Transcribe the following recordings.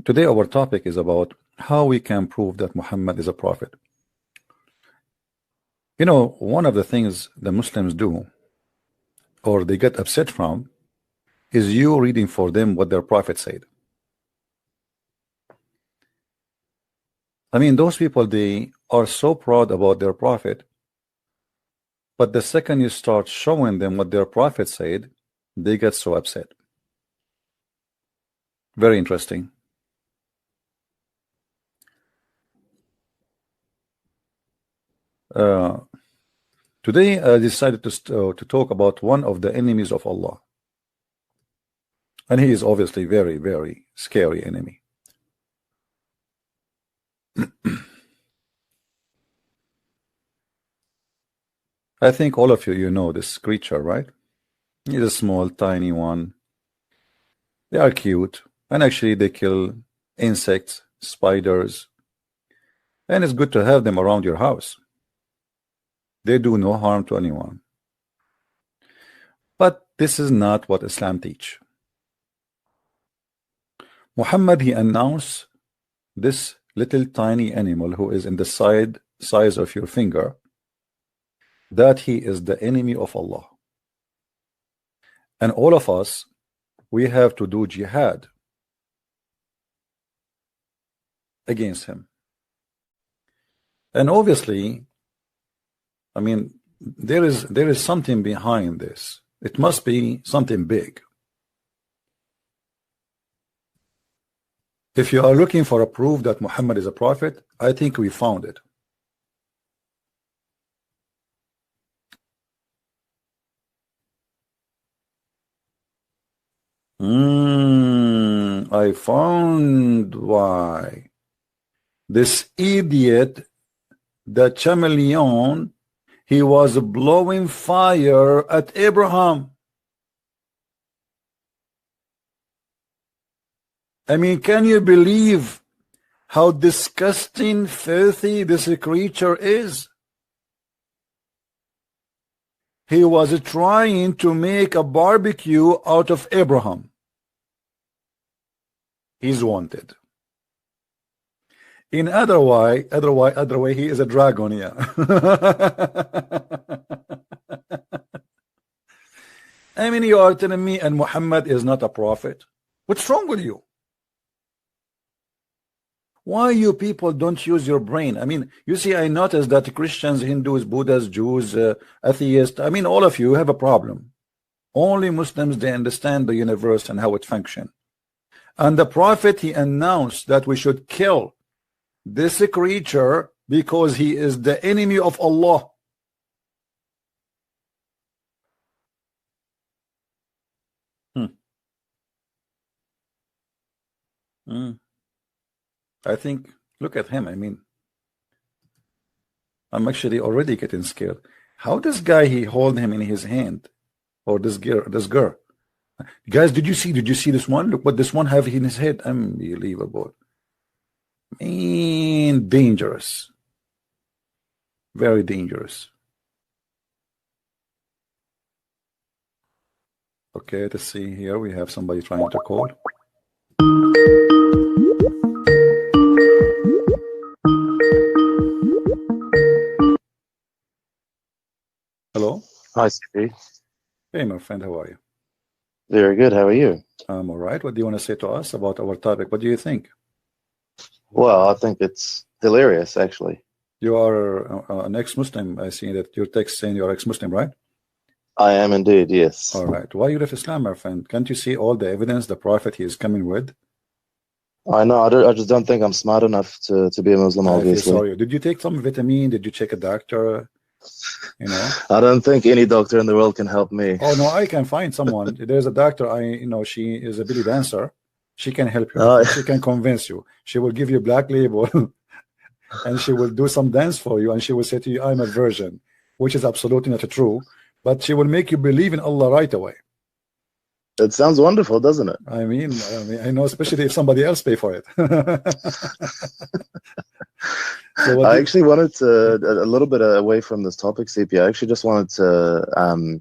Today our topic is about how we can prove that Muhammad is a prophet. You know, one of the things the Muslims do, or they get upset from, is you reading for them what their prophet said. I mean, those people, they are so proud about their prophet, but the second you start showing them what their prophet said, they get so upset. Very interesting. Today I decided to talk about one of the enemies of Allah, and he is obviously very, very scary enemy. I think all of you know this creature, right? He's a small, tiny one. They are cute, and actually they kill insects, spiders, and it's good to have them around your house. They do no harm to anyone. But this is not what Islam teach. Muhammad, he announced this little tiny animal who is in the size of your finger, that he is the enemy of Allah. And all of us, we have to do jihad against him. And obviously, I mean, there is something behind this. It must be something big. If you are looking for a proof that Muhammad is a prophet, I think we found it. I found why. This idiot, the chameleon, he was blowing fire at Abraham. I mean, can you believe how disgusting, filthy this creature is? He was trying to make a barbecue out of Abraham. He's wanted. In other way, he is a dragon, yeah. I mean, you are telling me and Muhammad is not a prophet? What's wrong with you? Why you people don't use your brain? I mean, you see, I noticed that Christians, Hindus, Buddhists, Jews, atheists, I mean, all of you have a problem. Only Muslims, they understand the universe and how it functions. And the prophet, he announced that we should kill this creature because he is the enemy of Allah. I think, look at him. I mean, I'm actually already getting scared. How this guy, he hold him in his hand, or this girl. Guys, did you see this one? Look what this one have in his head. Unbelievable. Man, dangerous. Very dangerous. Okay, let's see here. We have somebody trying to call. Hello. Hi, CP. Hey, my friend. How are you? Very good. How are you? I'm all right. What do you want to say to us about our topic? What do you think? Well, I think it's hilarious, actually. You are an ex-Muslim. I see that your text saying you're ex-Muslim, right? I am indeed, yes. All right. Why you left Islam, my friend? Can't you see all the evidence the Prophet he is coming with? I know. I just don't think I'm smart enough to be a Muslim, obviously. Sorry. Did you take some vitamin? Did you check a doctor? You know? I don't think any doctor in the world can help me. Oh, no, I can find someone. There's a doctor, she is a belly dancer. She can help you. She can convince you. She will give you black label and she will do some dance for you and she will say to you, I'm a virgin, which is absolutely not true, but she will make you believe in Allah right away. It sounds wonderful, doesn't it? I mean, I know, especially if somebody else pay for it. So I actually wanted to, a little bit away from this topic, CP, I actually just wanted to,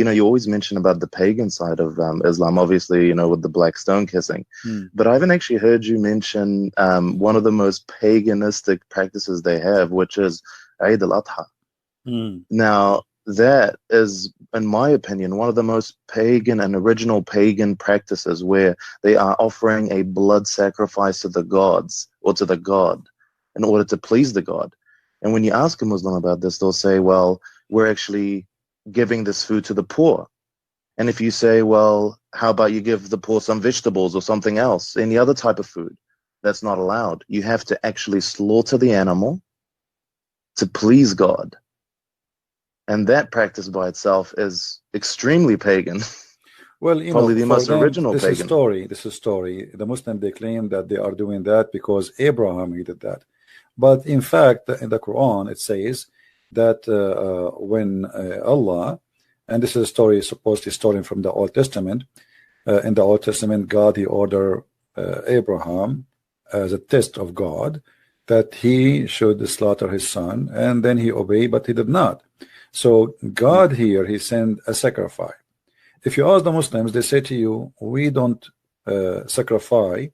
you always mention about the pagan side of Islam, obviously, with the black stone kissing. But I haven't actually heard you mention one of the most paganistic practices they have, which is Eid al-Adha. Now, that is, in my opinion, one of the most pagan and original pagan practices, where they are offering a blood sacrifice to the gods or to the god in order to please the god. And when you ask a Muslim about this, they'll say, well, we're actually giving this food to the poor. And if you say, well, how about you give the poor some vegetables or something else, any other type of food, that's not allowed. You have to actually slaughter the animal to please God. And that practice by itself is extremely pagan. Well, probably the most original this pagan. This is story. The Muslim, they claim that they are doing that because Abraham, he did that. But in fact, in the Quran, it says that when Allah, and this is a story, supposedly stolen from the Old Testament, in the Old Testament, God, he ordered Abraham as a test of God that he should slaughter his son, and then he obeyed, but he did not. So God here, he sent a sacrifice. If you ask the Muslims, they say to you, we don't sacrifice,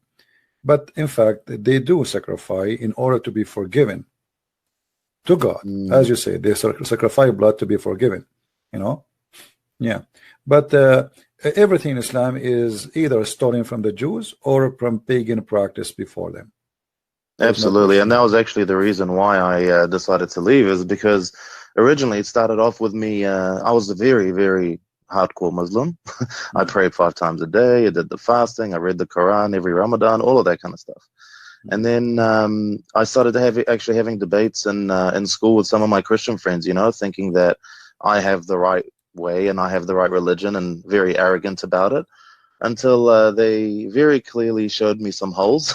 but in fact, they do sacrifice in order to be forgiven to God. As you say, they sacrifice blood to be forgiven, Yeah. But everything in Islam is either stolen from the Jews or from pagan practice before them. Absolutely. And that was actually the reason why I decided to leave, is because originally it started off with me. I was a very, very hardcore Muslim. I prayed 5 times a day. I did the fasting. I read the Quran every Ramadan, all of that kind of stuff. And then I started actually having debates in school with some of my Christian friends, thinking that I have the right way and I have the right religion, and very arrogant about it, until they very clearly showed me some holes.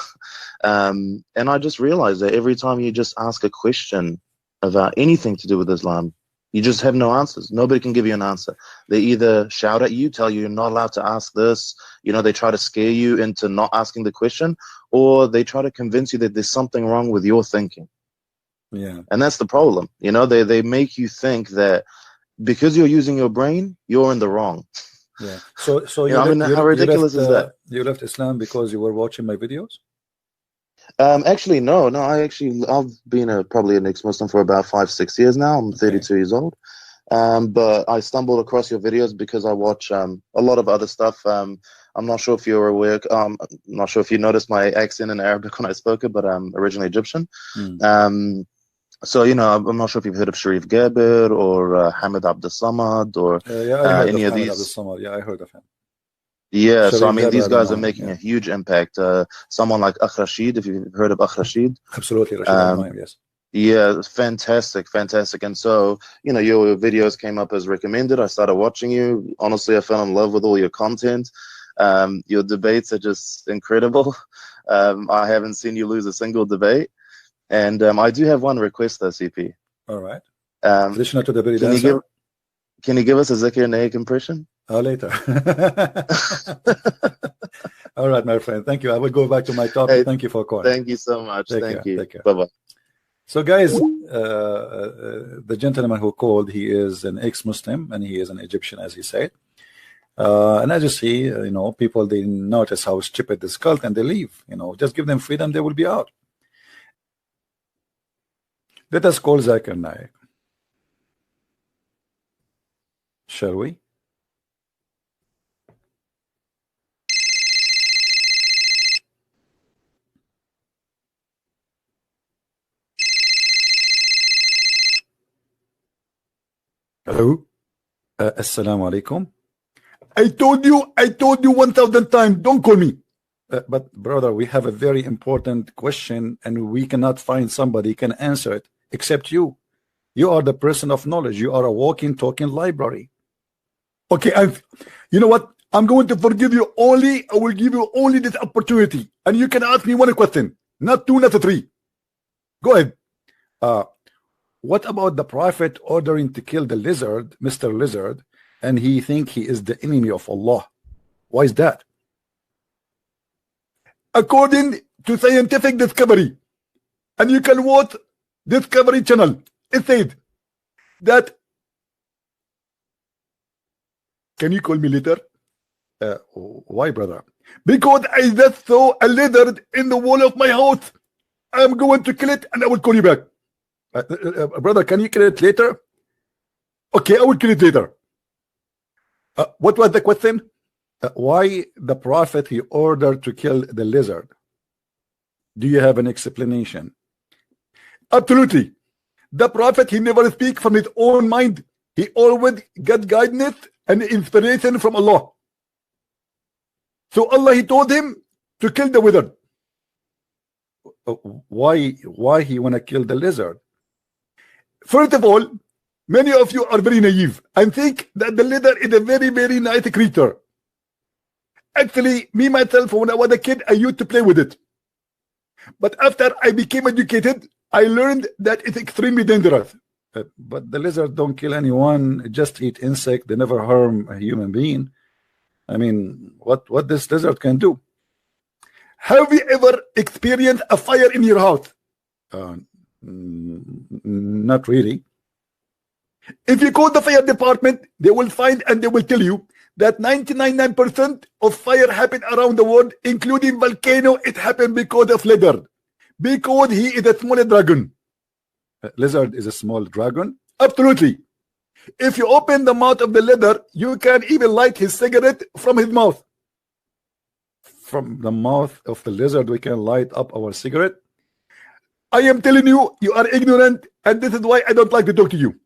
And I just realized that every time you just ask a question about anything to do with Islam, you just have no answers. Nobody can give you an answer. They either shout at you, tell you you're not allowed to ask this, they try to scare you into not asking the question, or they try to convince you that there's something wrong with your thinking. Yeah. And that's the problem. They make you think that because you're using your brain, you're in the wrong. Yeah. So how ridiculous is that? You left Islam because you were watching my videos? Actually, no. I've been probably an ex-Muslim for about 5-6 years now. I'm 32 years old. But I stumbled across your videos because I watch a lot of other stuff. I'm not sure if you're aware. I'm not sure if you noticed my accent in Arabic when I spoke it, but I'm originally Egyptian. So, I'm not sure if you've heard of Sharif Gabir or Hamid Abdul Samad or any of these. Yeah, I heard of him. Yeah, Sharif so I mean, these guys are him, making a huge impact. Someone like Akh Rashid, if you've heard of Akh Rashid. Absolutely, Rashid yes. Yeah, fantastic. And so, your videos came up as recommended. I started watching you. Honestly, I fell in love with all your content. Your debates are just incredible. I haven't seen you lose a single debate. And I do have one request though, CP. All right. Additional to the very can you give us a Zakir Naik impression? Later. All right, my friend. Thank you. I will go back to my topic. Hey, thank you for calling. Thank you so much. Thank you. Take care. Bye-bye. So, guys, the gentleman who called, he is an ex-Muslim, and he is an Egyptian, as he said. And as you see, people, they notice how stupid this cult, and they leave. Just give them freedom, they will be out. Let us call Zakir Naik. Shall we? Hello? Assalamu alaikum. I told you 1,000 times, don't call me. But brother, we have a very important question, and we cannot find somebody can answer it except you. You are the person of knowledge. You are a walking, talking library. Okay, you know what? I'm going to forgive you only. I will give you only this opportunity, and you can ask me one question, not 2, not 3. Go ahead. What about the prophet ordering to kill the lizard, Mr. Lizard, and he think he is the enemy of Allah? Why is that? According to scientific discovery, and you can watch Discovery Channel, it said that Can you call me later? Why, brother? Because I just saw a lizard in the wall of my house. I'm going to kill it and I will call you back. Brother, can you kill it later? Okay, I will kill it later. What was the question? Why the prophet he ordered to kill the lizard? Do you have an explanation? Absolutely. The prophet he never speak from his own mind. He always get guidance and inspiration from Allah. So Allah he told him to kill the lizard. Why he wanna kill the lizard? First of all, many of you are very naive and think that the lizard is a very, very nice creature. Actually, me myself, when I was a kid, I used to play with it. But after I became educated, I learned that it's extremely dangerous. But the lizard don't kill anyone, just eat insect. They never harm a human being. I mean, what this lizard can do? Have you ever experienced a fire in your house? Not really. If you call the fire department, they will find and they will tell you that 99% of fire happen around the world, including volcano. It happened because of lizard, because he is a small dragon. Lizard is a small dragon? Absolutely. If you open the mouth of the lizard, you can even light his cigarette from his mouth. From the mouth of the lizard, we can light up our cigarette. I am telling you, you are ignorant, and this is why I don't like to talk to you.